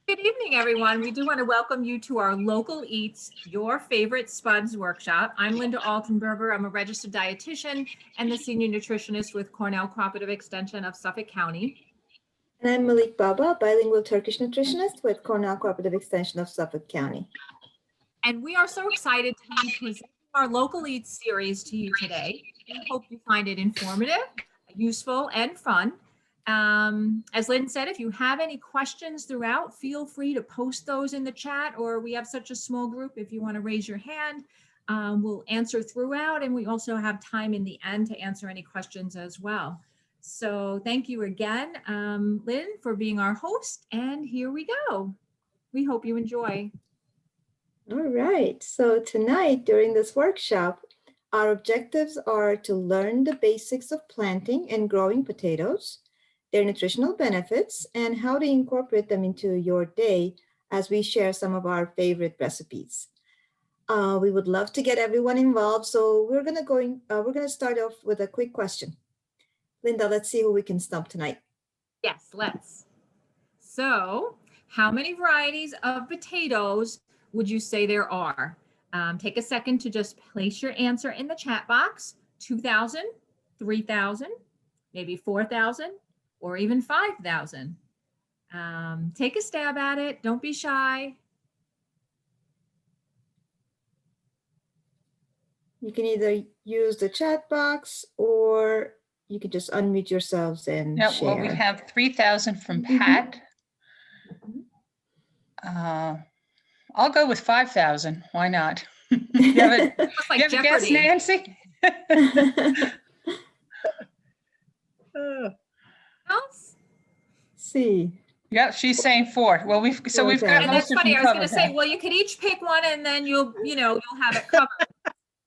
Good evening, everyone. We do want to welcome you to our Local Eats, Your Favorite Spuds workshop. I'm Linda Altenberger. I'm a registered dietitian and the senior nutritionist with Cornell Cooperative Extension of Suffolk County. And I'm Malik Baba, bilingual Turkish nutritionist with Cornell Cooperative Extension of Suffolk County. And we are so excited to be presenting our Local Eats series to you today. We hope you find it informative, useful, and fun. As Lynn said, if you have any questions throughout, feel free to post those in the chat, or we have such a small group. If you want to raise your hand, we'll answer throughout. And we also have time in the end to answer any questions as well. So thank you again, Lynn, for being our host. And here we go. We hope you enjoy. All right. So tonight during this workshop, our objectives are to learn the basics of planting and growing potatoes, their nutritional benefits, and how to incorporate them into your day as we share some of our favorite recipes. We would love to get everyone involved, so we're gonna start off with a quick question. Linda, let's see who we can stump tonight. Yes, let's. So, how many varieties of potatoes would you say there are? Take a second to just place your answer in the chat box. 2,000, 3,000, maybe 4,000, or even 5,000. Take a stab at it. Don't be shy. You can either use the chat box or you can just unmute yourselves and share. Well, we have 3,000 from Pat. I'll go with 5,000. Why not? You have a guess, Nancy? Else? See. Yeah, she's saying 4. Well, we've got and most that's of funny. them I was going to covered say, now. well, you could each pick one, and then you'll have it covered.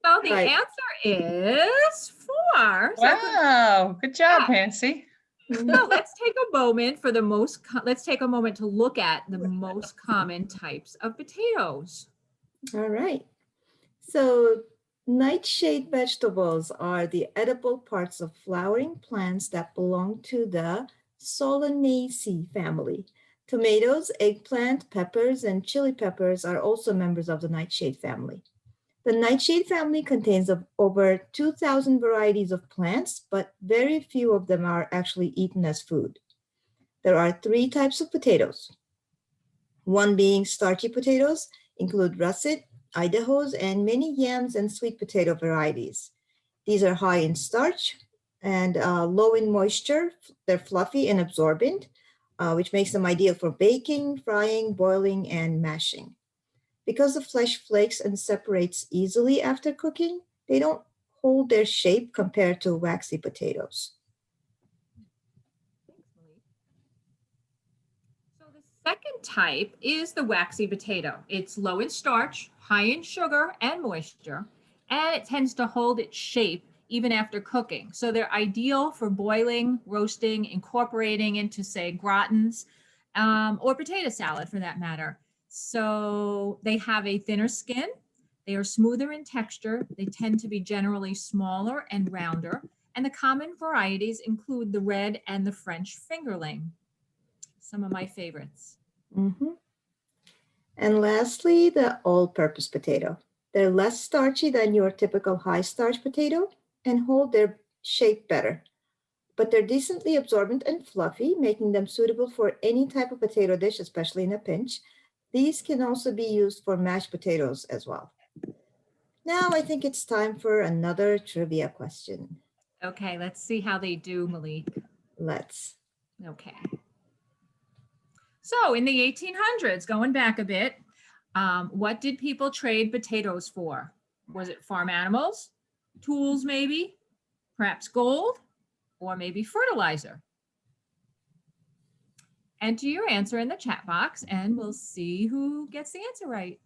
So the answer is 4. Wow, good job, Nancy. So let's take a moment for let's take a moment to look at the most common types of potatoes. All right. So nightshade vegetables are the edible parts of flowering plants that belong to the Solanaceae family. Tomatoes, eggplant, peppers, and chili peppers are also members of the nightshade family. The nightshade family contains over 2,000 varieties of plants, but very few of them are actually eaten as food. There are 3 types of potatoes. One being starchy potatoes, include russet, Idahos, and many yams and sweet potato varieties. These are high in starch and low in moisture. They're fluffy and absorbent, which makes them ideal for baking, frying, boiling, and mashing. Because the flesh flakes and separates easily after cooking, they don't hold their shape compared to waxy potatoes. So the second type is the waxy potato. It's low in starch, high in sugar and moisture, and it tends to hold its shape even after cooking. So they're ideal for boiling, roasting, incorporating into, say, gratins, or potato salad for that matter. So they have a thinner skin, they are smoother in texture, they tend to be generally smaller and rounder, and the common varieties include the red and the French fingerling, some of my favorites. And lastly, the all-purpose potato. They're less starchy than your typical high-starch potato and hold their shape better, but they're decently absorbent and fluffy, making them suitable for any type of potato dish, especially in a pinch. These can also be used for mashed potatoes as well. Now I think it's time for another trivia question. Okay, let's see how they do, Malik. Let's. Okay. So in the 1800s, going back a bit, what did people trade potatoes for? Was it farm animals, tools maybe, perhaps gold, or maybe fertilizer? Enter your answer in the chat box and we'll see who gets the answer right.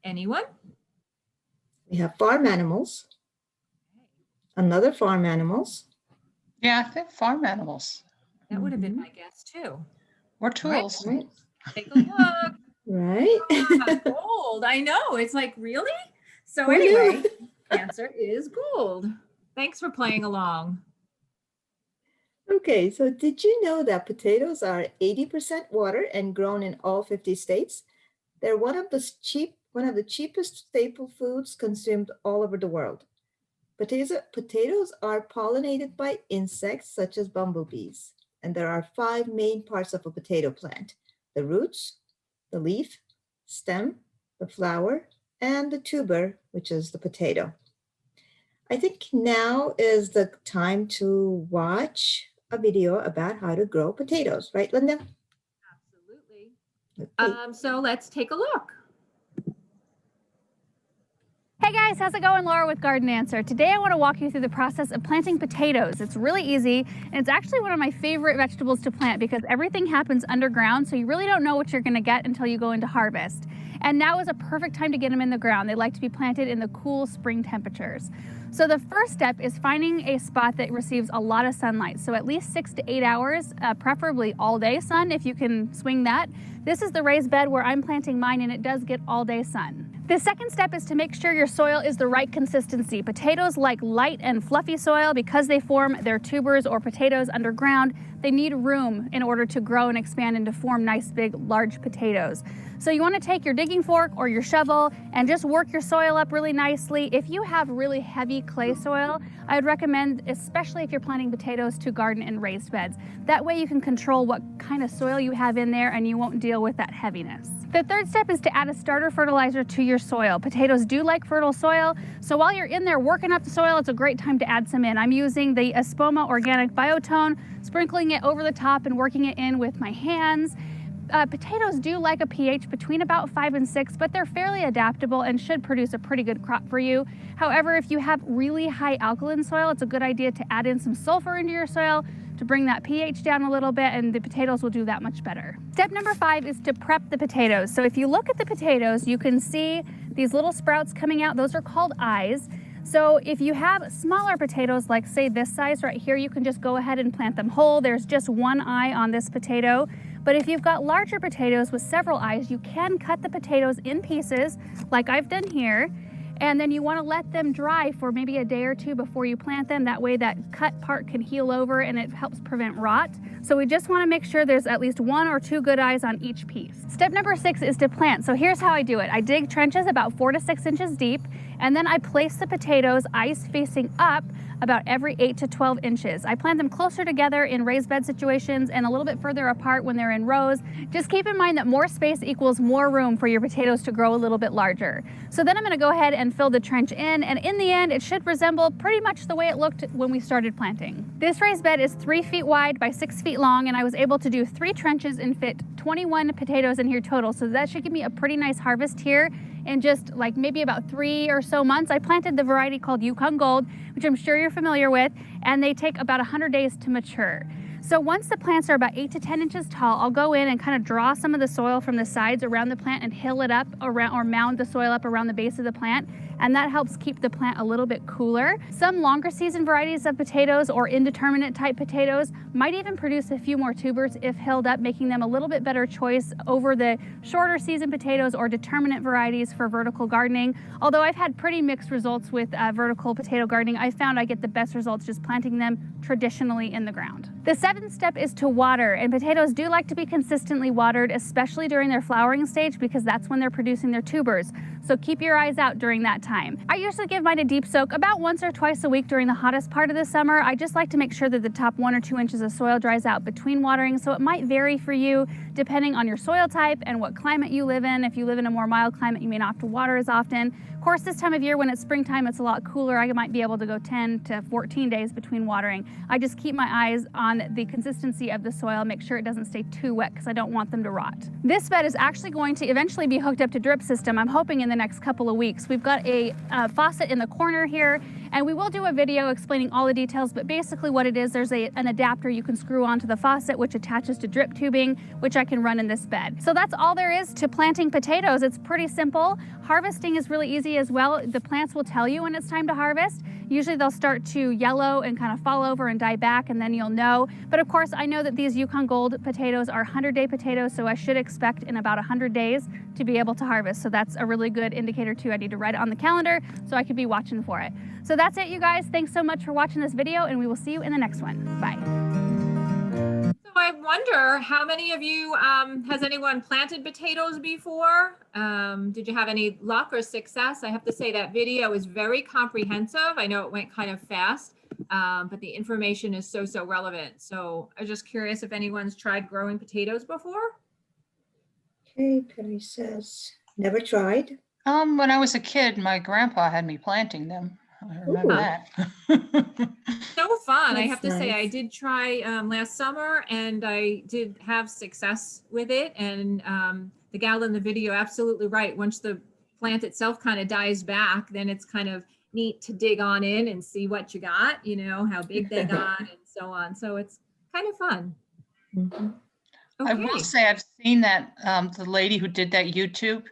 Anyone? We have farm animals. Another farm animals. Yeah, I think farm animals. That would have been my guess too. Or tools. Right. Take a look. Right. Gold. I know. It's like, really? So anyway, answer is gold. Thanks for playing along. Okay, so did you know that potatoes are 80% water and grown in all 50 states? They're one of the cheapest staple foods consumed all over the world. Potatoes are pollinated by insects such as bumblebees, and there are 5 main parts of a potato plant: the roots, the leaf, stem, the flower, and the tuber, which is the potato. I think now is the time to watch a video about how to grow potatoes, right, Linda? Absolutely. Okay. So let's take a look. Hey guys, how's it going? Laura with Garden Answer. Today I want to walk you through the process of planting potatoes. It's really easy, and it's actually one of my favorite vegetables to plant because everything happens underground, so you really don't know what you're going to get until you go into harvest. And now is a perfect time to get them in the ground. They like to be planted in the cool spring temperatures. So the first step is finding a spot that receives a lot of sunlight. So at least 6 to 8 hours, preferably all day sun if you can swing that. This is the raised bed where I'm planting mine, and it does get all day sun. The second step is to make sure your soil is the right consistency. Potatoes like light and fluffy soil because they form their tubers or potatoes underground. They need room in order to grow and expand and to form nice, big, large potatoes. So you want to take your digging fork or your shovel and just work your soil up really nicely. If you have really heavy clay soil, I would recommend, especially if you're planting potatoes, to garden in raised beds. That way you can control what kind of soil you have in there and you won't deal with that heaviness. The third step is to add a starter fertilizer to your soil. Potatoes do like fertile soil, so while you're in there working up the soil, it's a great time to add some in. I'm using the Espoma Organic Biotone, sprinkling it over the top and working it in with my hands. Potatoes do like a pH between about 5 and 6, but they're fairly adaptable and should produce a pretty good crop for you. However, if you have really high alkaline soil, it's a good idea to add in some sulfur into your soil to bring that pH down a little bit, and the potatoes will do that much better. Step number 5 is to prep the potatoes. So if you look at the potatoes, you can see these little sprouts coming out. Those are called eyes. So if you have smaller potatoes, like say this size right here, you can just go ahead and plant them whole. There's just one eye on this potato. But if you've got larger potatoes with several eyes, you can cut the potatoes in pieces like I've done here. And then you want to let them dry for maybe a day or two before you plant them. That way that cut part can heal over and it helps prevent rot. So we just want to make sure there's at least 1 or 2 good eyes on each piece. Step number 6 is to plant. So here's how I do it. I dig trenches about 4 to 6 inches deep, and then I place the potatoes eyes facing up about every 8 to 12 inches. I plant them closer together in raised bed situations and a little bit further apart when they're in rows. Just keep in mind that more space equals more room for your potatoes to grow a little bit larger. So then I'm going to go ahead and fill the trench in, and in the end it should resemble pretty much the way it looked when we started planting. This raised bed is 3 feet wide by 6 feet long, and I was able to do 3 trenches and fit 21 potatoes in here total. So that should give me a pretty nice harvest here in just like maybe about 3 or so months. I planted the variety called Yukon Gold, which I'm sure you're familiar with, and they take about 100 days to mature. So once the plants are about 8 to 10 inches tall, I'll go in and kind of draw some of the soil from the sides around the plant and hill it up around, or mound the soil up around the base of the plant. And that helps keep the plant a little bit cooler. Some longer season varieties of potatoes or indeterminate type potatoes might even produce a few more tubers if hilled up, making them a little bit better choice over the shorter season potatoes or determinate varieties for vertical gardening. Although I've had pretty mixed results with vertical potato gardening, I found I get the best results just planting them traditionally in the ground. The 7th step is to water, and potatoes do like to be consistently watered, especially during their flowering stage, because that's when they're producing their tubers. So keep your eyes out during that time. I usually give mine a deep soak about once or twice a week during the hottest part of the summer. I just like to make sure that the top 1 or 2 inches of soil dries out between watering, so it might vary for you depending on your soil type and what climate you live in. If you live in a more mild climate, you may not have to water as often. Of course, this time of year when it's springtime, it's a lot cooler. I might be able to go 10 to 14 days between watering. I just keep my eyes on the consistency of the soil, make sure it doesn't stay too wet because I don't want them to rot. This bed is actually going to eventually be hooked up to drip system, I'm hoping in the next couple of weeks. We've got a faucet in the corner here, and we will do a video explaining all the details, but basically what it is, there's an adapter you can screw onto the faucet which attaches to drip tubing, which I can run in this bed. So that's all there is to planting potatoes. It's pretty simple. Harvesting is really easy as well. The plants will tell you when it's time to harvest. Usually they'll start to yellow and kind of fall over and die back, and then you'll know. But of course, I know that these Yukon Gold potatoes are 100-day potatoes, so I should expect in about 100 days to be able to harvest. So that's a really good indicator too. I need to write it on the calendar so I could be watching for it. So that's it, you guys. Thanks so much for watching this video, and we will see you in the next one. Bye. So I wonder how many of you, has anyone planted potatoes before? Did you have any luck or success? I have to say that video is very comprehensive. I know it went kind of fast, but the information is so relevant. So I was just curious if anyone's tried growing potatoes before. Okay, Perry says, never tried. When I was a kid, my grandpa had me planting them. I remember Ooh. that. So fun. I That's have to say, I nice. did try last summer and I did have success with it. And the gal in the video, absolutely right. Once the plant itself kind of dies back, then it's kind of neat to dig on in and see what you got, you know, how big they got and so on. So it's kind of fun. Mhm. I will Okay. say I've seen that the lady who did that YouTube,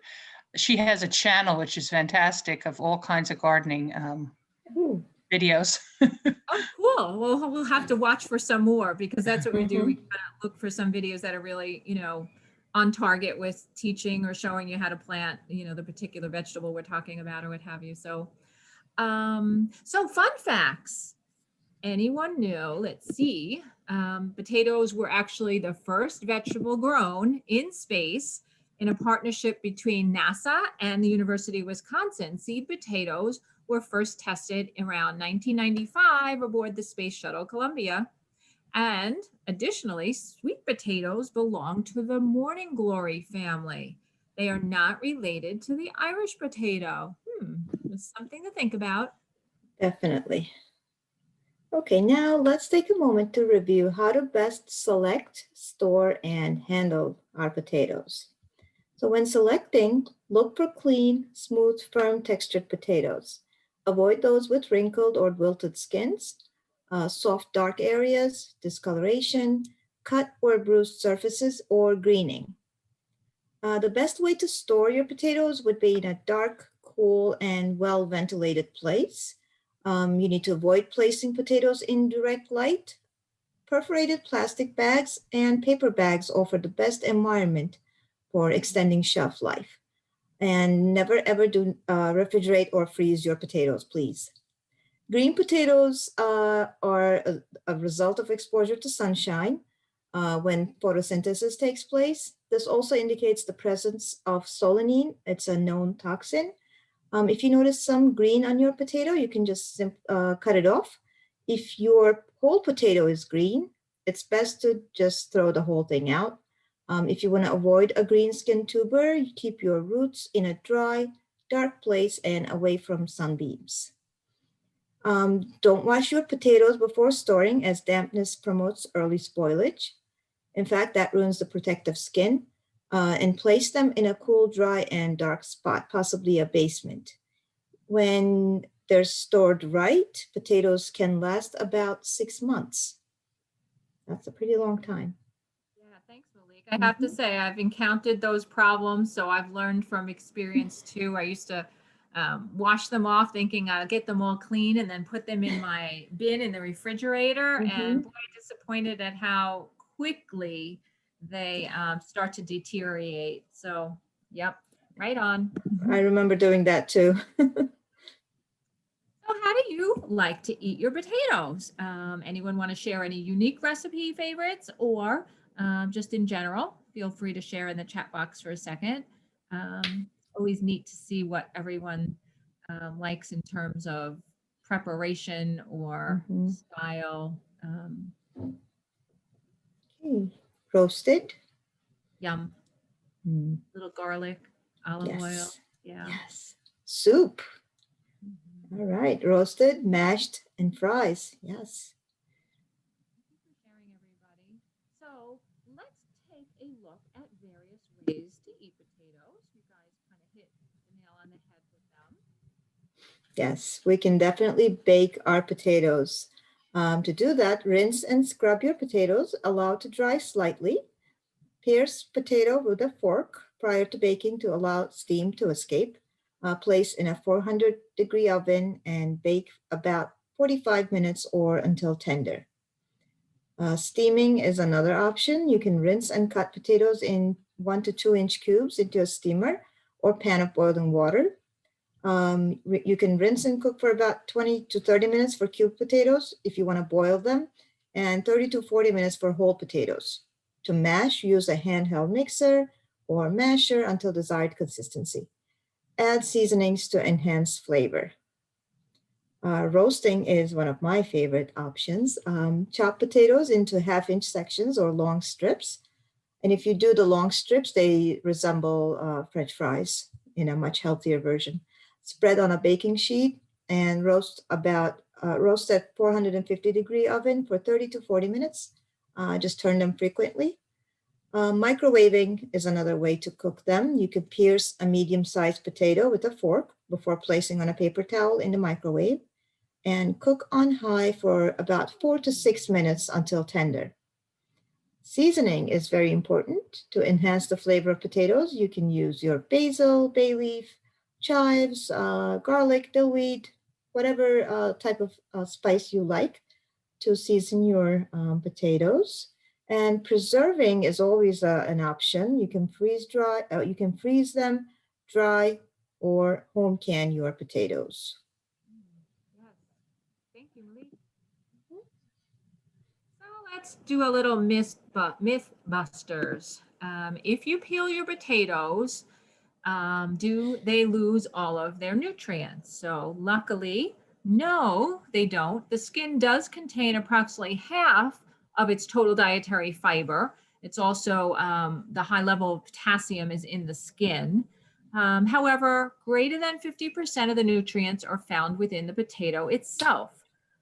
she has a channel which is fantastic of all kinds of gardening Ooh. videos. Oh, cool. Well, we'll have to watch for some more because that's what we do. We Mhm. kind of look for some videos that are really, you know, on target with teaching or showing you how to plant, you know, the particular vegetable we're talking about or what have you. So, so fun facts. Anyone knew? Let's see. Potatoes were actually the first vegetable grown in space in a partnership between NASA and the University of Wisconsin. Seed potatoes were first tested around 1995 aboard the Space Shuttle Columbia. And additionally, sweet potatoes belong to the morning glory family. They are not related to the Irish potato. Just something to think about. Definitely. Okay, now let's take a moment to review how to best select, store, and handle our potatoes. So when selecting, look for clean, smooth, firm textured potatoes. Avoid those with wrinkled or wilted skins, soft dark areas, discoloration, cut or bruised surfaces, or greening. The best way to store your potatoes would be in a dark, cool, and well-ventilated place. You need to avoid placing potatoes in direct light. Perforated plastic bags and paper bags offer the best environment for extending shelf life. And never ever do refrigerate or freeze your potatoes, please. Green potatoes are a result of exposure to sunshine when photosynthesis takes place. This also indicates the presence of solanine. It's a known toxin. If you notice some green on your potato, you can just cut it off. If your whole potato is green, it's best to just throw the whole thing out. If you want to avoid a green skin tuber, you keep your roots in a dry, dark place and away from sunbeams. Don't wash your potatoes before storing, as dampness promotes early spoilage. In fact, that ruins the protective skin. And place them in a cool, dry, and dark spot, possibly a basement. When they're stored right, potatoes can last about 6 months. That's a pretty long time. Yeah, thanks, Malik. I have to say, I've encountered those problems, so I've learned from experience too. I used to wash them off thinking I'll get them all clean and then put them in my bin in the refrigerator. And boy, disappointed at how quickly they start to deteriorate. So, yep, right on. I remember doing that too. So how do you like to eat your potatoes? Anyone want to share any unique recipe favorites or just in general? Feel free to share in the chat box for a second. Always neat to see what everyone likes in terms of preparation or style. Okay. Roasted. Yum. Little garlic, olive oil. Yeah. Yes. Soup. All right. Roasted, mashed, and fries. Yes. Thank you for sharing, everybody. So let's take a look at various ways to eat potatoes. You guys kind of hit the nail on the head with them. Yes, we can definitely bake our potatoes. To do that, rinse and scrub your potatoes, allow to dry slightly. Pierce potato with a fork prior to baking to allow steam to escape. Place in a 400-degree oven and bake about 45 minutes or until tender. Steaming is another option. You can rinse and cut potatoes in 1 to 2 inch cubes into a steamer or pan of boiling water. You can rinse and cook for about 20 to 30 minutes for cubed potatoes if you want to boil them, and 30 to 40 minutes for whole potatoes. To mash, use a handheld mixer or masher until desired consistency. Add seasonings to enhance flavor. Roasting is one of my favorite options. Chop potatoes into half-inch sections or long strips. And if you do the long strips, they resemble French fries in a much healthier version. Spread on a baking sheet and roast at 450-degree oven for 30 to 40 minutes. Just turn them frequently. Microwaving is another way to cook them. You could pierce a medium-sized potato with a fork before placing on a paper towel in the microwave and cook on high for about 4 to 6 minutes until tender. Seasoning is very important to enhance the flavor of potatoes. You can use your basil, bay leaf, chives, garlic, dillweed, whatever type of spice you like to season your potatoes. And preserving is always an option. You can freeze them, dry, or home can your potatoes. Yes. Thank you, Malik. So let's do a little myth busters. If you peel your potatoes, do they lose all of their nutrients? So luckily, no, they don't. The skin does contain approximately half of its total dietary fiber. It's also the high level of potassium is in the skin. However, greater than 50% of the nutrients are found within the potato itself.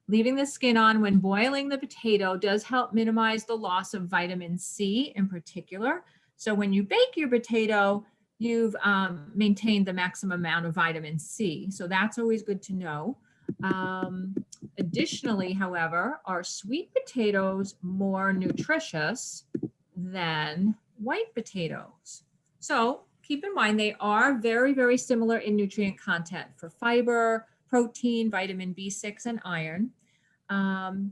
Leaving the skin on when boiling the potato does help minimize the loss of vitamin C in particular. So when you bake your potato, you've maintained the maximum amount of vitamin C. So that's always good to know. Additionally, however, are sweet potatoes more nutritious than white potatoes? So keep in mind, they are very, very similar in nutrient content for fiber, protein, vitamin B6, and iron.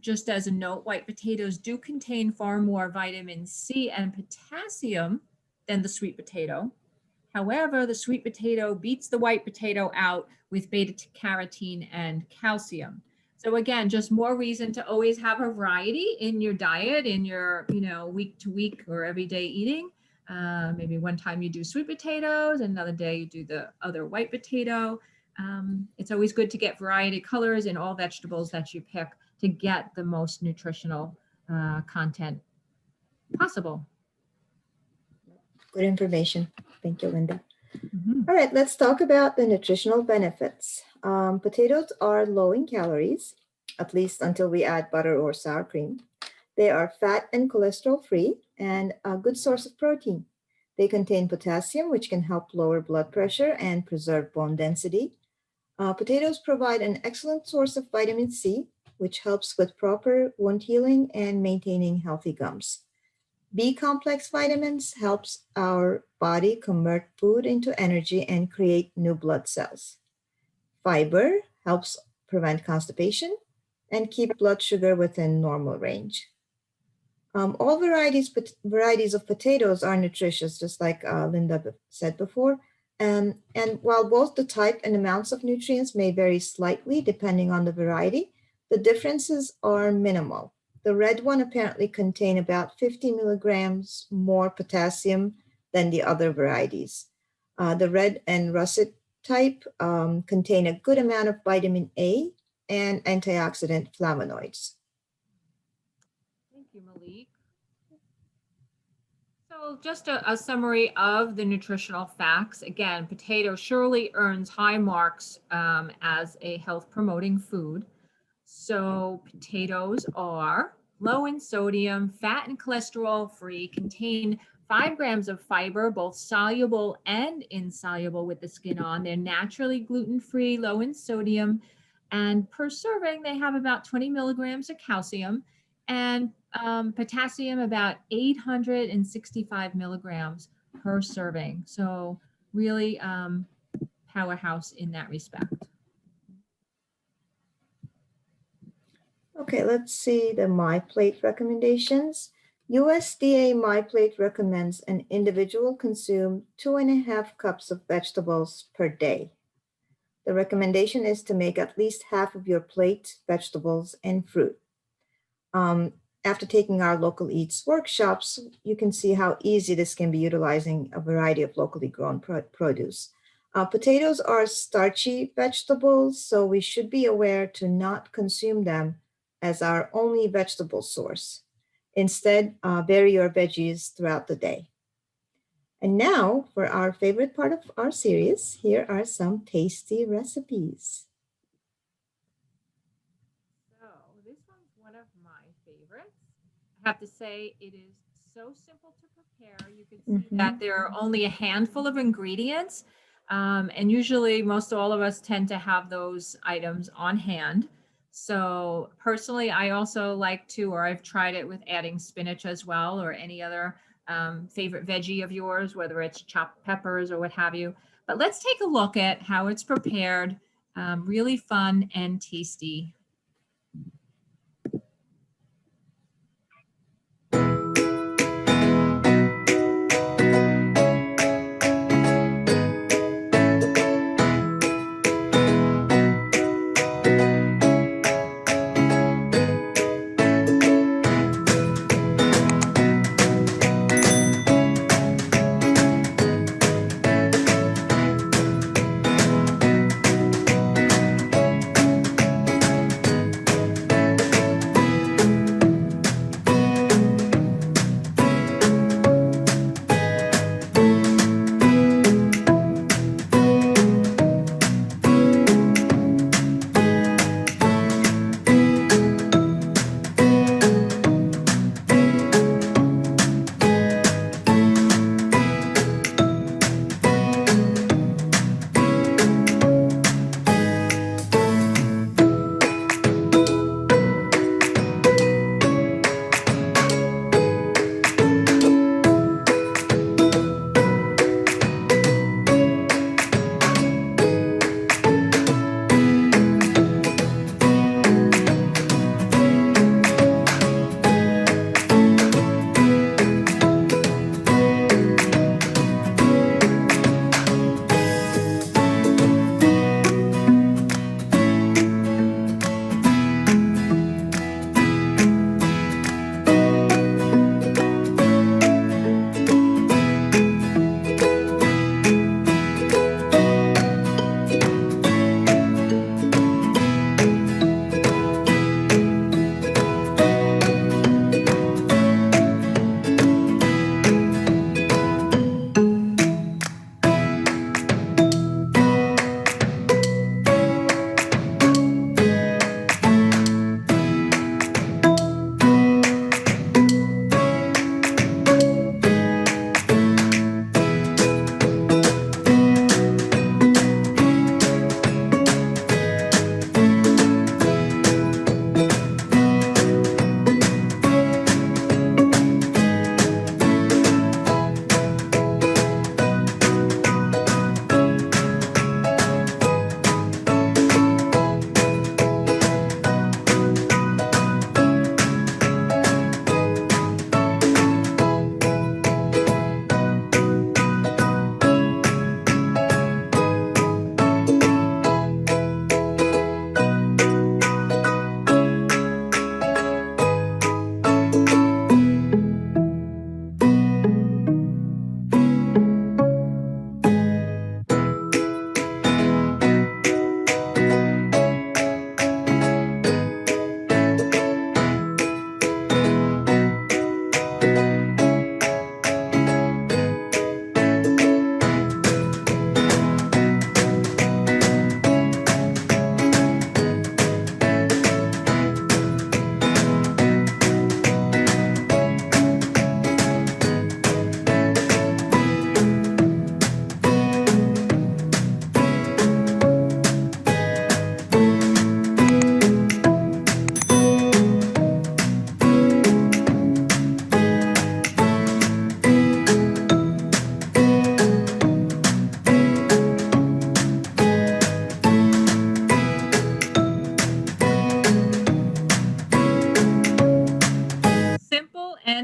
Just as a note, white potatoes do contain far more vitamin C and potassium than the sweet potato. However, the sweet potato beats the white potato out with beta-carotene and calcium. So again, just more reason to always have a variety in your diet, in your, week to week or everyday eating. Maybe one time you do sweet potatoes, another day you do the other white potato. It's always good to get variety colors in all vegetables that you pick to get the most nutritional content possible. Good information. Thank you, Linda. Mm-hmm. All right, let's talk about the nutritional benefits. Potatoes are low in calories, at least until we add butter or sour cream. They are fat and cholesterol free and a good source of protein. They contain potassium, which can help lower blood pressure and preserve bone density. Potatoes provide an excellent source of vitamin C, which helps with proper wound healing and maintaining healthy gums. B-complex vitamins helps our body convert food into energy and create new blood cells. Fiber helps prevent constipation and keep blood sugar within normal range. All varieties of potatoes are nutritious, just like Linda said before. And while both the type and amounts of nutrients may vary slightly depending on the variety, the differences are minimal. The red one apparently contain about 50 milligrams more potassium than the other varieties. The red and russet type contain a good amount of vitamin A and antioxidant flavonoids. Thank you, Malik. So just a summary of the nutritional facts. Again, potato surely earns high marks as a health promoting food. So potatoes are low in sodium, fat and cholesterol free, contain 5 grams of fiber, both soluble and insoluble with the skin on. They're naturally gluten-free, low in sodium, and per serving, they have about 20 milligrams of calcium and potassium about 865 milligrams per serving. So really powerhouse in that respect. Okay, let's see the MyPlate recommendations. USDA MyPlate recommends an individual consume 2.5 cups of vegetables per day. The recommendation is to make at least half of your plate vegetables and fruit. After taking our local eats workshops, you can see how easy this can be utilizing a variety of locally grown produce. Potatoes are starchy vegetables, so we should be aware to not consume them as our only vegetable source. Instead, vary your veggies throughout the day. And now for our favorite part of our series, here are some tasty recipes. So this one's one of my favorites. I have to say it is so simple to prepare. You can see that there are only a handful of ingredients. And usually most all of us tend to have those items on hand. So personally, I also like to, or I've tried it with adding spinach as well, or any other favorite veggie of yours, whether it's chopped peppers or what have you. But let's take a look at how it's prepared. Really fun and tasty.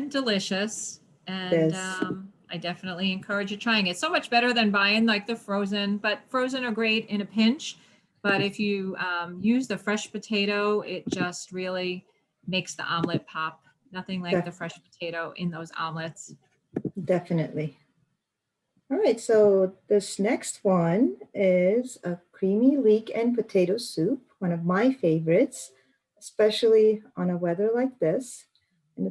Delicious, and Yes. I definitely encourage you trying it. So much better than buying like the frozen, but frozen are great in a pinch. But if you use the fresh potato, it just really makes the omelet pop. Nothing like the fresh potato in those omelets. Definitely. All right, so this next one is a creamy leek and potato soup, one of my favorites, especially on a weather like this. And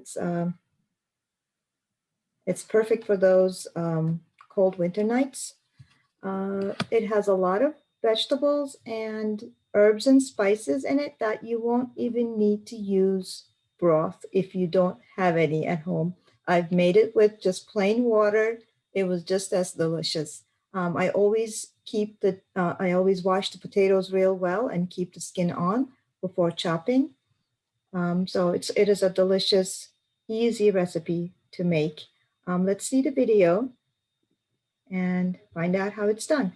it's perfect for those cold winter nights. It has a lot of vegetables and herbs and spices in it that you won't even need to use broth if you don't have any at home. I've made it with just plain water. It was just as delicious. I always I always wash the potatoes real well and keep the skin on before chopping. So it is a delicious, easy recipe to make. Let's see the video and find out how it's done.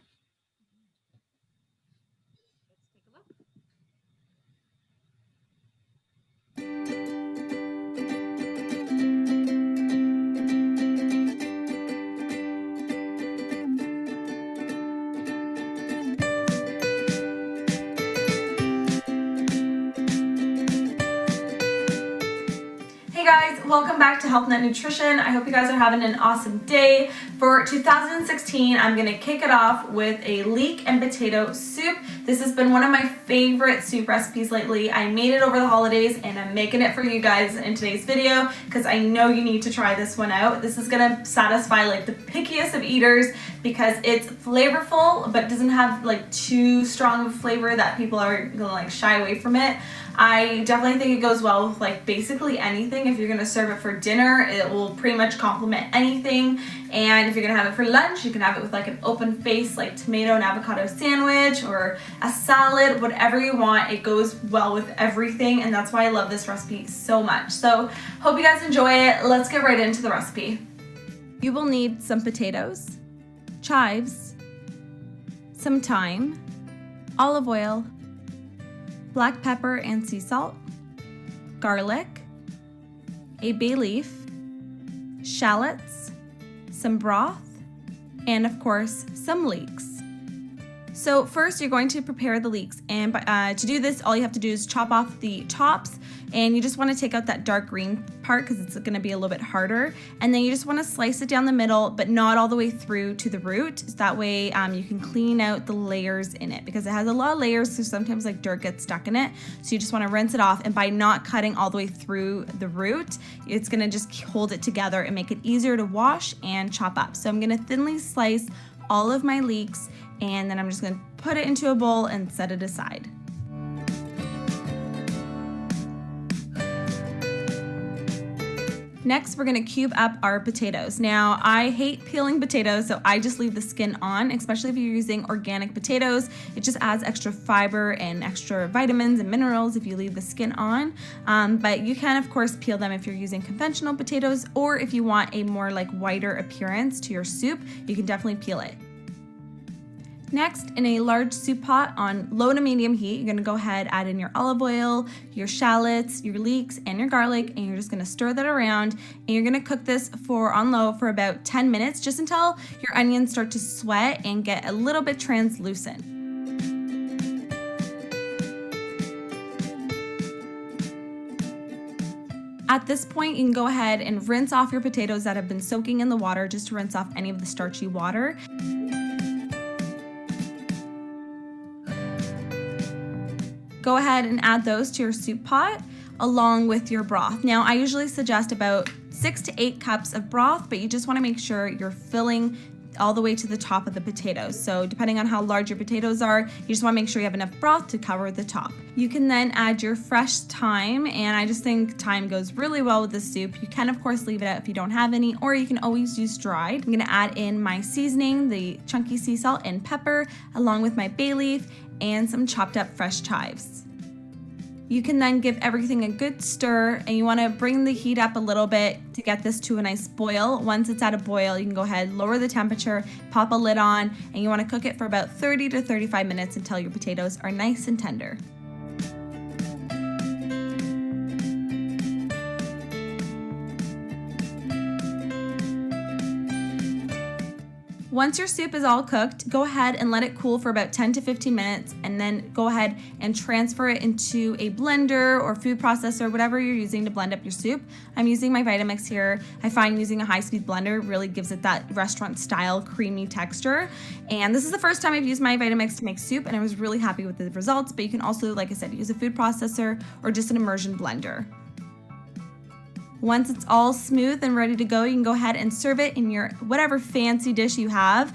Hey guys, welcome back to Health Net Nutrition. I hope you guys are having an awesome day. For 2016, I'm gonna kick it off with a leek and potato soup. This has been one of my favorite soup recipes lately. I made it over the holidays and I'm making it for you guys in today's video because I know you need to try this one out. This is gonna satisfy like the pickiest of eaters because it's flavorful but doesn't have like too strong of a flavor that people are gonna like shy away from it. I definitely think it goes well with like basically anything. If you're gonna serve it for dinner, it will pretty much complement anything. And if you're gonna have it for lunch, you can have it with like an open face like tomato and avocado sandwich or a salad, whatever you want. It goes well with everything, and that's why I love this recipe so much. So hope you guys enjoy it. Let's get right into the recipe. You will need some potatoes, chives, some thyme, olive oil, black pepper and sea salt, garlic, a bay leaf, shallots, some broth, and of course, some leeks. So first you're going to prepare the leeks, and to do this, all you have to do is chop off the tops, and you just want to take out that dark green part because it's going to be a little bit harder, and then you just want to slice it down the middle, but not all the way through to the root, so that way you can clean out the layers in it because it has a lot of layers, so sometimes like dirt gets stuck in it. So you just want to rinse it off, and by not cutting all the way through the root, it's going to just hold it together and make it easier to wash and chop up. So I'm going to thinly slice all of my leeks, and then I'm just going to put it into a bowl and set it aside. Next, we're gonna cube up our potatoes. Now, I hate peeling potatoes, so I just leave the skin on, especially if you're using organic potatoes. It just adds extra fiber and extra vitamins and minerals if you leave the skin on. But you can, of course, peel them if you're using conventional potatoes, or if you want a more like whiter appearance to your soup, you can definitely peel it. Next, in a large soup pot on low to medium heat, you're gonna go ahead, add in your olive oil, your shallots, your leeks, and your garlic, and you're just gonna stir that around, and you're gonna cook this on low for about 10 minutes, just until your onions start to sweat and get a little bit translucent. At this point, you can go ahead and rinse off your potatoes that have been soaking in the water, just to rinse off any of the starchy water. Go ahead and add those to your soup pot along with your broth. Now, I usually suggest about 6 to 8 cups of broth, but you just want to make sure you're filling all the way to the top of the potatoes. So depending on how large your potatoes are, you just want to make sure you have enough broth to cover the top. You can then add your fresh thyme, and I just think thyme goes really well with this soup. You can of course leave it out if you don't have any, or you can always use dried. I'm gonna add in my seasoning, the chunky sea salt and pepper, along with my bay leaf and some chopped up fresh chives. You can then give everything a good stir, and you want to bring the heat up a little bit to get this to a nice boil. Once it's at a boil, you can go ahead, lower the temperature, pop a lid on, and you want to cook it for about 30 to 35 minutes until your potatoes are nice and tender. Once your soup is all cooked, go ahead and let it cool for about 10 to 15 minutes, and then go ahead and transfer it into a blender or food processor, whatever you're using to blend up your soup. I'm using my Vitamix here. I find using a high-speed blender really gives it that restaurant-style creamy texture. And this is the first time I've used my Vitamix to make soup, and I was really happy with the results, but you can also, like I said, use a food processor or just an immersion blender. Once it's all smooth and ready to go, you can go ahead and serve it in your whatever fancy dish you have.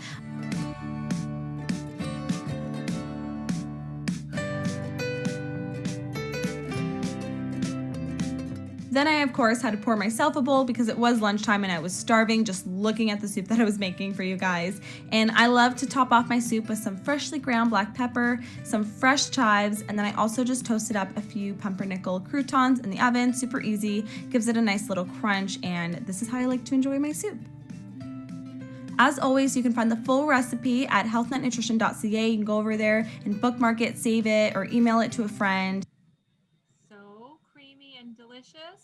Then I, of course, had to pour myself a bowl because it was lunchtime and I was starving just looking at the soup that I was making for you guys. And I love to top off my soup with some freshly ground black pepper, some fresh chives, and then I also just toasted up a few pumpernickel croutons in the oven. Super easy, gives it a nice little crunch, and this is how I like to enjoy my soup. As always, you can find the full recipe at healthnetnutrition.ca. You can go over there and bookmark it, save it, or email it to a friend. So creamy and delicious.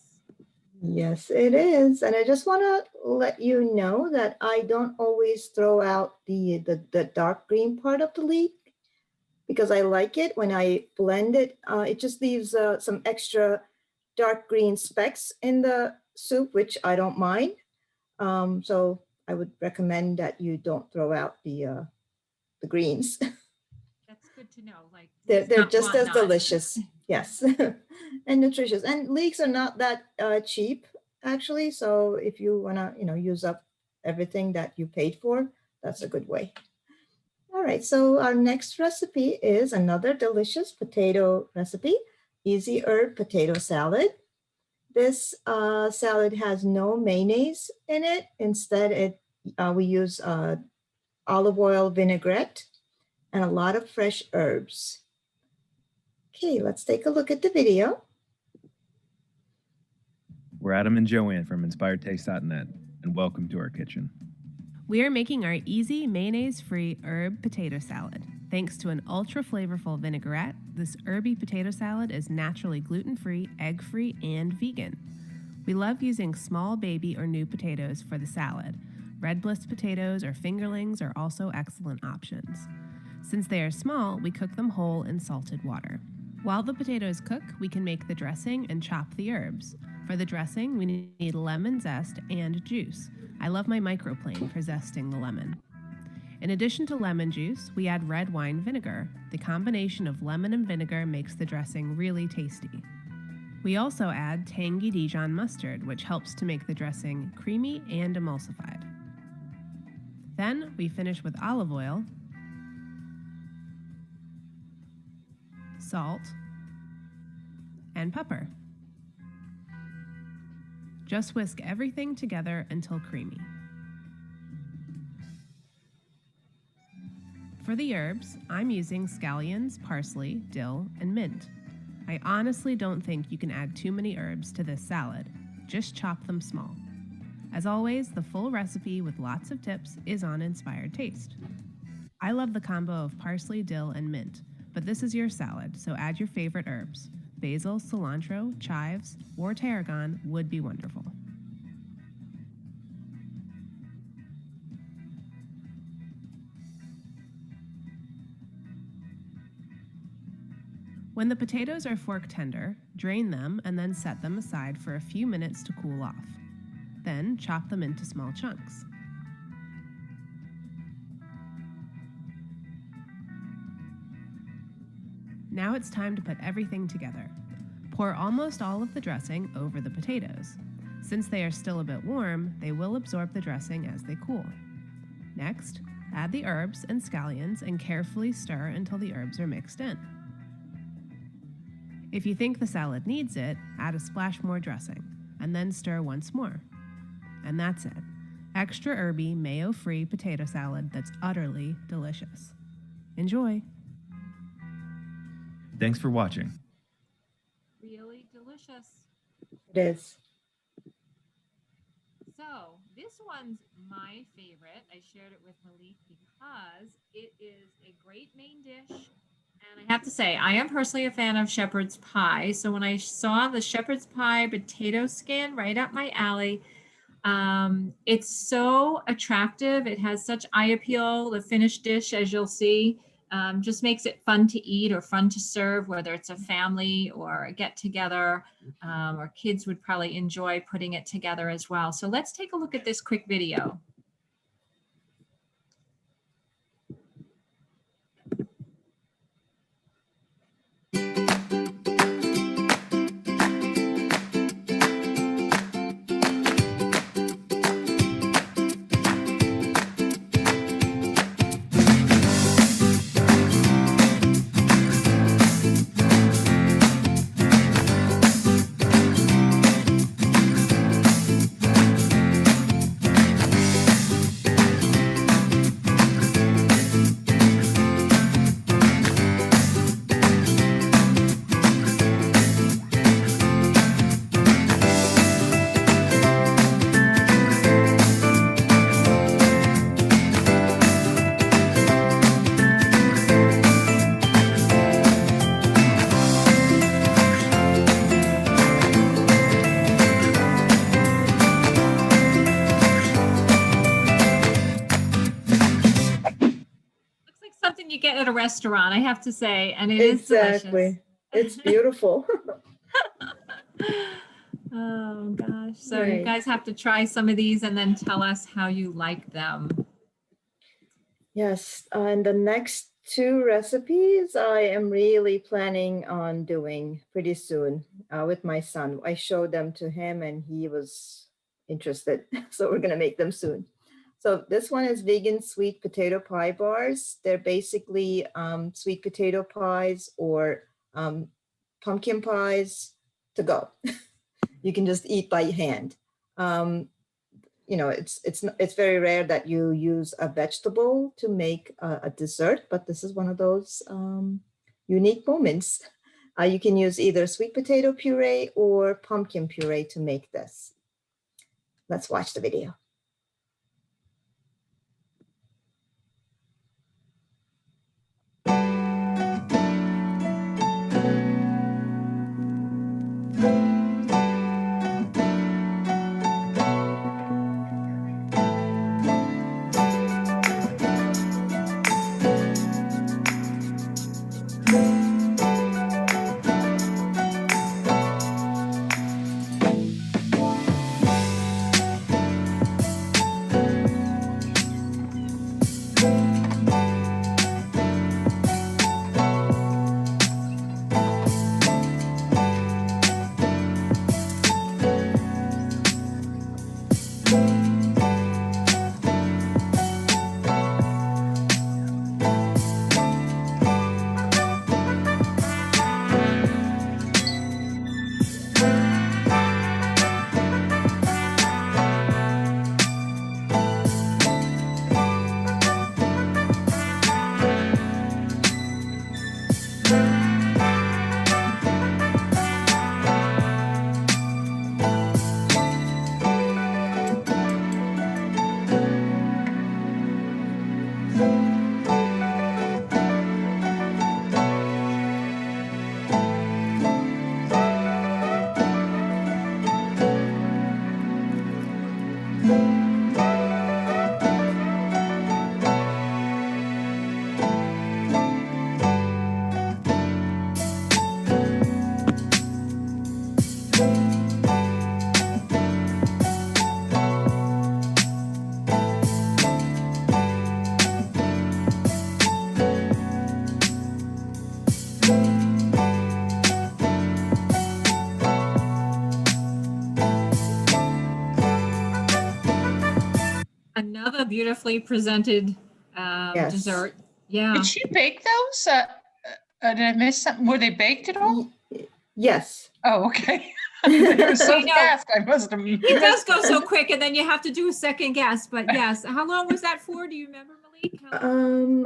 Yes, it is. And I just want to let you know that I don't always throw out the dark green part of the leek because I like it. When I blend it, it just leaves some extra dark green specks in the soup, which I don't mind. So I would recommend that you don't throw out the greens. That's good to know. Like They're just as delicious. Yes. And nutritious. And leeks are not that cheap, actually. So if you want to, use up everything that you paid for, that's a good way. All right. So our next recipe is another delicious potato recipe, easy herb potato salad. This salad has no mayonnaise in it. Instead, we use olive oil vinaigrette and a lot of fresh herbs. Okay, let's take a look at the video. We're Adam and Joanne from InspiredTaste.net, and welcome to our kitchen. We are making our easy mayonnaise-free herb potato salad. Thanks to an ultra-flavorful vinaigrette, this herby potato salad is naturally gluten-free, egg-free, and vegan. We love using small baby or new potatoes for the salad. Red bliss potatoes or fingerlings are also excellent options. Since they are small, we cook them whole in salted water. While the potatoes cook, we can make the dressing and chop the herbs. For the dressing, we need lemon zest and juice. I love my microplane for zesting the lemon. In addition to lemon juice, we add red wine vinegar. The combination of lemon and vinegar makes the dressing really tasty. We also add tangy Dijon mustard, which helps to make the dressing creamy and emulsified. Then we finish with olive oil, salt, and pepper. Just whisk everything together until creamy. For the herbs, I'm using scallions, parsley, dill, and mint. I honestly don't think you can add too many herbs to this salad. Just chop them small. As always, the full recipe with lots of tips is on Inspired Taste. I love the combo of parsley, dill, and mint, but this is your salad, so add your favorite herbs. Basil, cilantro, chives, or tarragon would be wonderful. When the potatoes are fork tender, drain them and then set them aside for a few minutes to cool off. Then chop them into small chunks. Now it's time to put everything together. Pour almost all of the dressing over the potatoes. Since they are still a bit warm, they will absorb the dressing as they cool. Next, add the herbs and scallions and carefully stir until the herbs are mixed in. If you think the salad needs it, add a splash more dressing, and then stir once more. And that's it. Extra herby, mayo-free potato salad that's utterly delicious. Enjoy! Thanks for watching. Really delicious. It is. So this one's my favorite. I shared it with Malik because it is a great main dish. And I have to say, I am personally a fan of shepherd's pie. So when I saw the shepherd's pie potato skin right up my alley, It's so attractive. It has such eye appeal. The finished dish, as you'll see, just makes it fun to eat or fun to serve, whether it's a family or a get together, or kids would probably enjoy putting it together as well. So let's take a look at this quick video. Something you get at a restaurant, I have to say, and it is delicious. It's beautiful. Oh gosh. So Right. you guys have to try some of these and then tell us how you like them. Yes, and the next two recipes I am really planning on doing pretty soon with my son. I showed them to him and he was interested. So we're gonna make them soon. So this one is vegan sweet potato pie bars. They're basically sweet potato pies or pumpkin pies to go. You can just eat by hand. You know, it's very rare that you use a vegetable to make a dessert, but this is one of those unique moments. You can use either sweet potato puree or pumpkin puree to make this. Let's watch the video. Another beautifully presented Yes. dessert. Yeah. Did she bake those? Did I miss something? Were they baked at all? Yes. Oh, okay. It was so I know. fast. I must have. It does go so quick, and then you have to do a second guess. But yes, how long was that for? Do you remember, Malik?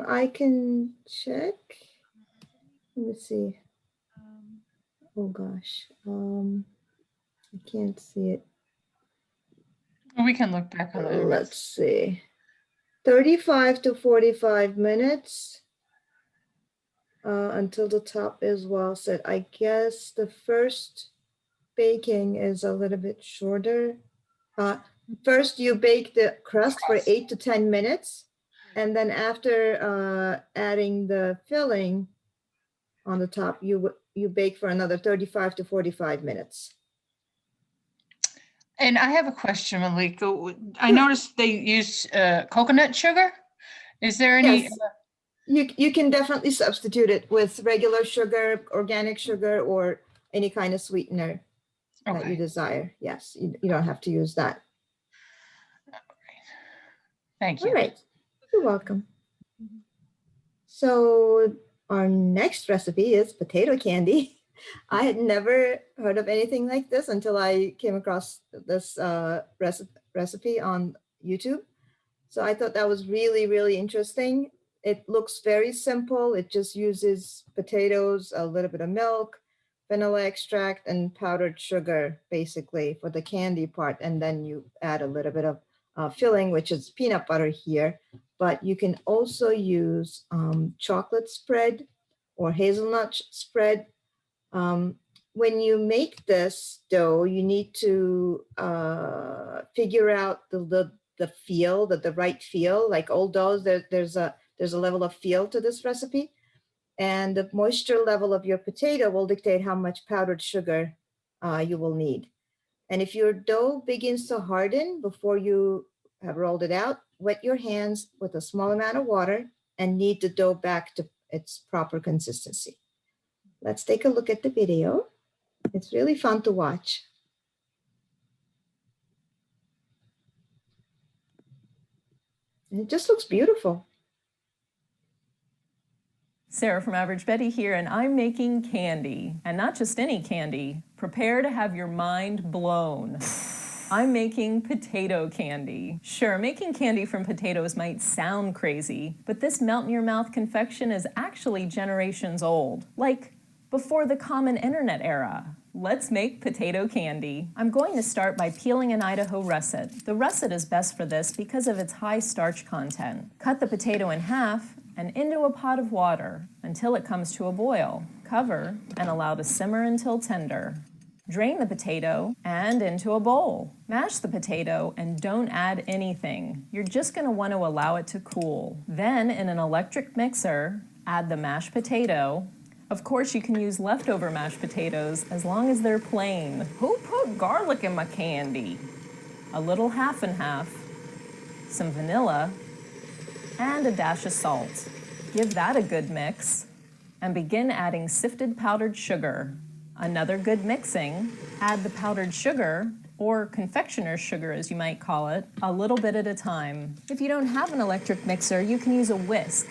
I can check. Let me see. Oh gosh. I can't see it. We can look back on it. Let's see. 35 to 45 minutes until the top is well set. I guess the first baking is a little bit shorter. First, you bake the crust for 8 to 10 minutes. And then after adding the filling on the top, you bake for another 35 to 45 minutes. And I have a question, Malika. I noticed they use coconut sugar. Is there any? Yes. You can definitely substitute it with regular sugar, organic sugar, or any kind of sweetener that you Okay. desire. Yes, you don't have to use that. Thank you. All right, you're welcome. So our next recipe is potato candy. I had never heard of anything like this until I came across this recipe on YouTube. So I thought that was really, really interesting. It looks very simple. It just uses potatoes, a little bit of milk, vanilla extract, and powdered sugar, basically, for the candy part. And then you add a little bit of filling, which is peanut butter here. But you can also use chocolate spread or hazelnut spread. When you make this dough, you need to figure out the feel, the right feel. Like all doughs, there's a level of feel to this recipe, and the moisture level of your potato will dictate how much powdered sugar you will need. And if your dough begins to harden before you have rolled it out, wet your hands with a small amount of water and knead the dough back to its proper consistency. Let's take a look at the video. It's really fun to watch. And it just looks beautiful. Sarah from Average Betty here, and I'm making candy. And not just any candy. Prepare to have your mind blown. I'm making potato candy. Sure, making candy from potatoes might sound crazy, but this melt-in-your-mouth confection is actually generations old. Like before the common internet era. Let's make potato candy. I'm going to start by peeling an Idaho russet. The russet is best for this because of its high starch content. Cut the potato in half and into a pot of water until it comes to a boil. Cover and allow to simmer until tender. Drain the potato and into a bowl. Mash the potato and don't add anything. You're just going to want to allow it to cool. Then in an electric mixer, add the mashed potato. Of course, you can use leftover mashed potatoes as long as they're plain. Who put garlic in my candy? A little half and half, some vanilla, and a dash of salt. Give that a good mix and begin adding sifted powdered sugar. Another good mixing, add the powdered sugar, or confectioner's sugar as you might call it, a little bit at a time. If you don't have an electric mixer, you can use a whisk.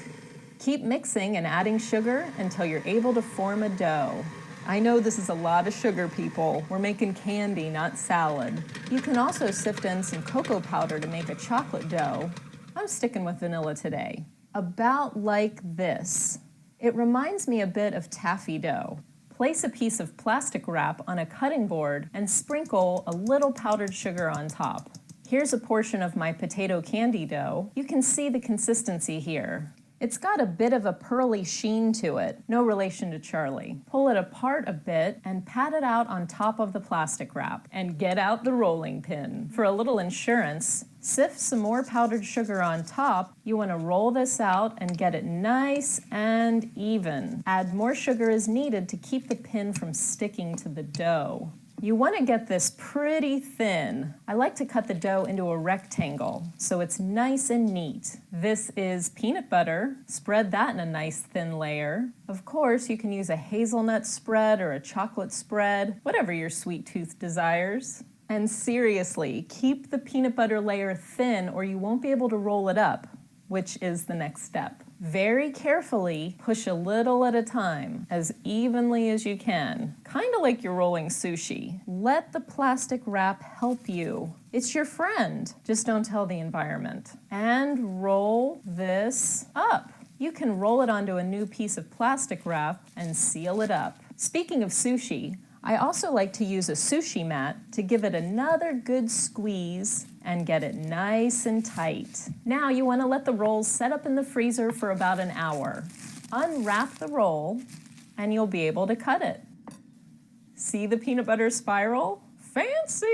Keep mixing and adding sugar until you're able to form a dough. I know this is a lot of sugar, people. We're making candy, not salad. You can also sift in some cocoa powder to make a chocolate dough. I'm sticking with vanilla today. About like this. It reminds me a bit of taffy dough. Place a piece of plastic wrap on a cutting board and sprinkle a little powdered sugar on top. Here's a portion of my potato candy dough. You can see the consistency here. It's got a bit of a pearly sheen to it, no relation to Charlie. Pull it apart a bit and pat it out on top of the plastic wrap. And get out the rolling pin. For a little insurance, sift some more powdered sugar on top. You want to roll this out and get it nice and even. Add more sugar as needed to keep the pin from sticking to the dough. You want to get this pretty thin. I like to cut the dough into a rectangle so it's nice and neat. This is peanut butter. Spread that in a nice thin layer. Of course, you can use a hazelnut spread or a chocolate spread, whatever your sweet tooth desires. And seriously, keep the peanut butter layer thin or you won't be able to roll it up, which is the next step. Very carefully push a little at a time, as evenly as you can, kind of like you're rolling sushi. Let the plastic wrap help you. It's your friend, just don't tell the environment. And roll this up. You can roll it onto a new piece of plastic wrap and seal it up. Speaking of sushi, I also like to use a sushi mat to give it another good squeeze and get it nice and tight. Now you want to let the rolls set up in the freezer for about an hour. Unwrap the roll and you'll be able to cut it. See the peanut butter spiral? Fancy.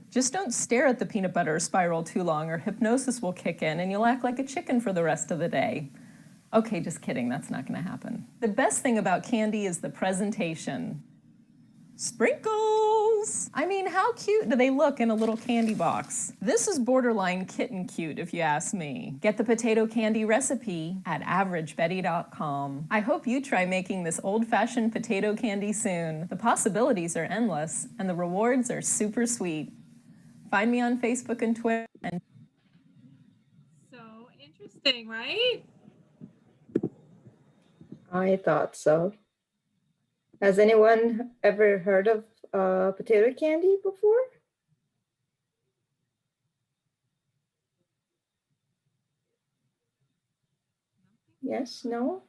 Just don't stare at the peanut butter spiral too long or hypnosis will kick in and you'll act like a chicken for the rest of the day. Okay, just kidding, that's not gonna happen. The best thing about candy is the presentation. Sprinkles! I mean, how cute do they look in a little candy box? This is borderline kitten cute, if you ask me. Get the potato candy recipe at averagebetty.com. I hope you try making this old-fashioned potato candy soon. The possibilities are endless, and the rewards are super sweet. Find me on Facebook and Twitter. And So interesting, right? I thought so. Has anyone ever heard of potato candy before? Yes, no?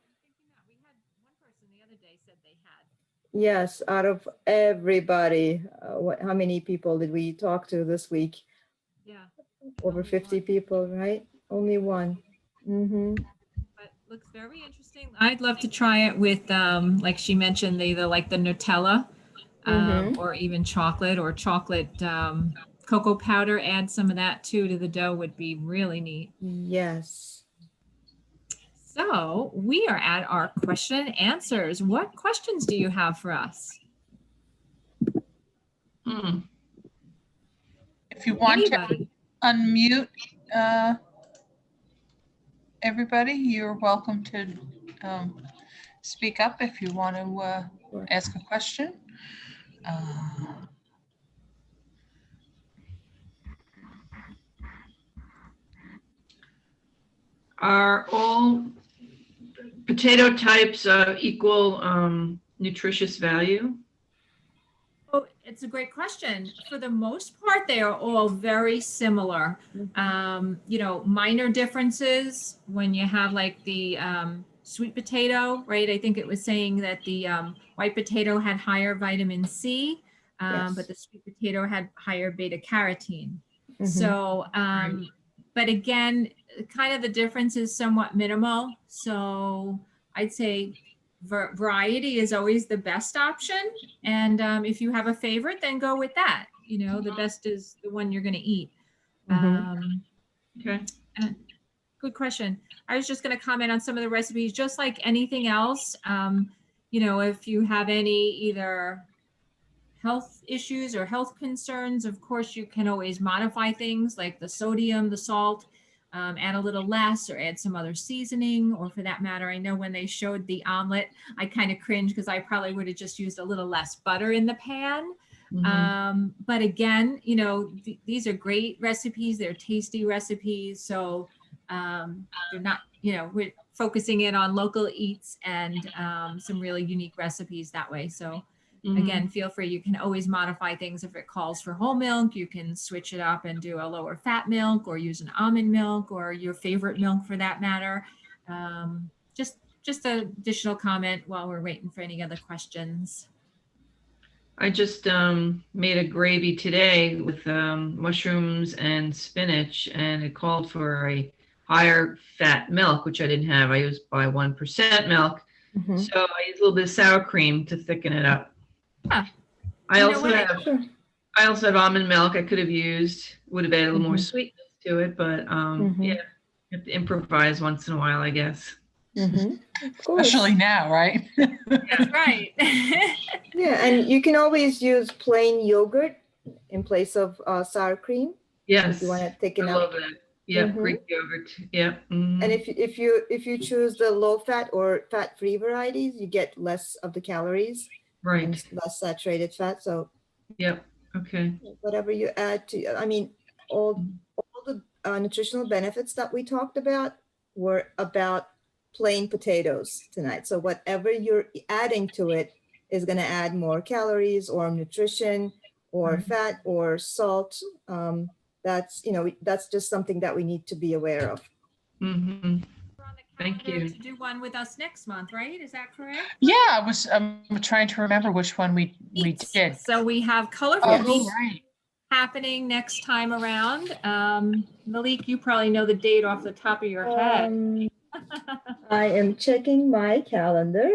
We had one person the other day said they had. Yes, out of everybody, how many people did we talk to this week? Yeah. Over Only 50 one. people, right? Only one. Mm-hmm. But looks very interesting. I'd love to try it with, like she mentioned, either like the Nutella or even chocolate cocoa powder. Add some of that too to the dough would be really neat. Yes. So we are at our question and answers. What questions do you have for us? If you want Anybody? to unmute everybody, you're welcome to speak up if you want to ask a question. Are all potato types equal nutritious value? Oh, it's a great question. For the most part, they are all very similar. You know, minor differences when you have like the sweet potato, right? I think it was saying that the white potato had higher vitamin C, but the sweet potato had higher beta carotene. So, but again, kind of the difference is somewhat minimal. So I'd say variety is always the best option. And if you have a favorite, then go with that. You know, the best is the one you're going to eat. Okay. Good question. I was just going to comment on some of the recipes, just like anything else. You know, if you have any either health issues or health concerns, of course, you can always modify things like the sodium, the salt, add a little less or add some other seasoning, or for that matter, I know when they showed the omelet, I kind of cringed because I probably would have just used a little less butter in the pan. But again, you know, these are great recipes. They're tasty recipes. So they're not, you know, we're focusing in on local eats and some really unique recipes that way. So again, feel free. You can always modify things. If it calls for whole milk, you can switch it up and do a lower fat milk or use an almond milk or your favorite milk for that matter. Just an additional comment while we're waiting for any other questions. I just made a gravy today with mushrooms and spinach, and it called for a higher fat milk, which I didn't have. I used by 1% milk. So I used a little bit of sour cream to thicken it up. Huh. I also have almond milk I could have used. Would have added a little more sweetness to it, but yeah, you have to improvise once in a while, I guess. Especially now, right? That's right. Yeah, and you can always use plain yogurt in place of sour cream. Yes, if you want to thicken I up. love that. Yeah, Greek yogurt. Yeah. And if you choose the low fat or fat free varieties, you get less of the calories. Right. And less saturated fat. So yep. Okay. Whatever you add to, I mean, all the nutritional benefits that we talked about were about plain potatoes tonight. So whatever you're adding to it is going to add more calories or nutrition or fat or salt. That's, you know, that's just something that we need to be aware of. Thank you. To do one with us next month, right? Is that correct? Yeah, I was trying to remember which one we did. So we have colorful Yes. happening next time around. Malik, you probably know the date off the top of your head. I am checking my calendar.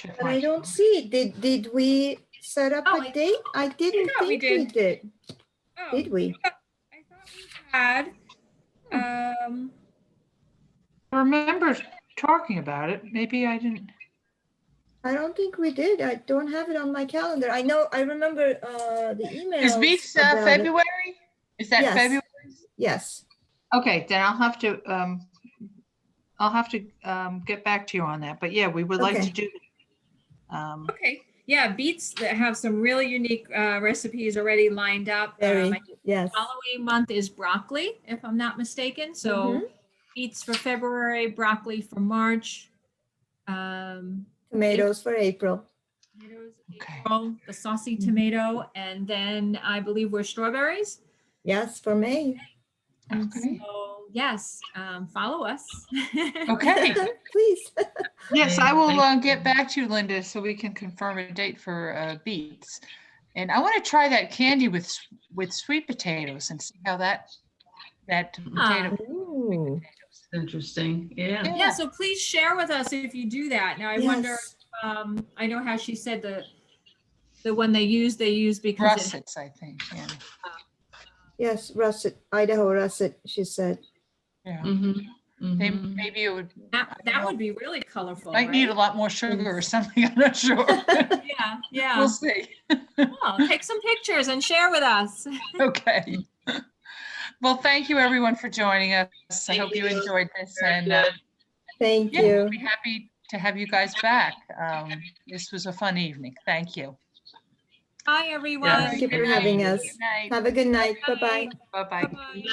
check But my I don't see. Did we set up Oh, a date? I didn't thought we think we did. Oh, Did we? I thought we had. I remember talking about it. Maybe I didn't. I don't think we did. I don't have it on my calendar. I know, I remember the emails. Is Beats about it. February? Is that Yes. February? Yes. Okay, then I'll have to get back to you on that. But yeah, we would like Okay. to do. Okay. Yeah, beets that have some really unique recipes already lined up. Very, I think yes. Halloween month is broccoli, if I'm not mistaken. So Mhm. beets for February, broccoli for March. Tomatoes for April. Tomatoes, Okay. April, the saucy tomato, and then I believe we're strawberries. Yes, for May. Okay. So yes, follow us. Okay. Please. Yes, I Yeah, will thank get you. back to you, Linda, so we can confirm a date for beets. And I want to try that candy with sweet potatoes and see how that potato. Ooh. Interesting. Yeah. Yeah, so please share with us if you do that. Now I wonder, Yes. I know how she said the one they use because Russets, I think. Yeah. Yes, russet, Idaho russet, she said. Yeah. Mm-hmm. Maybe it would. that would be really colorful, Might need a right? lot more sugar or something. I'm not sure. Yeah. We'll see. Well, take some pictures and share with us. Okay. Well, thank you everyone for joining us. I hope you enjoyed this, and Thank yeah, we'll you. be happy to have you guys back. This was a fun evening. Thank you. Bye, everyone. Yeah. Thank you Good for night. having us. Good night. Have a good night. Bye-bye. Bye-bye. Bye-bye.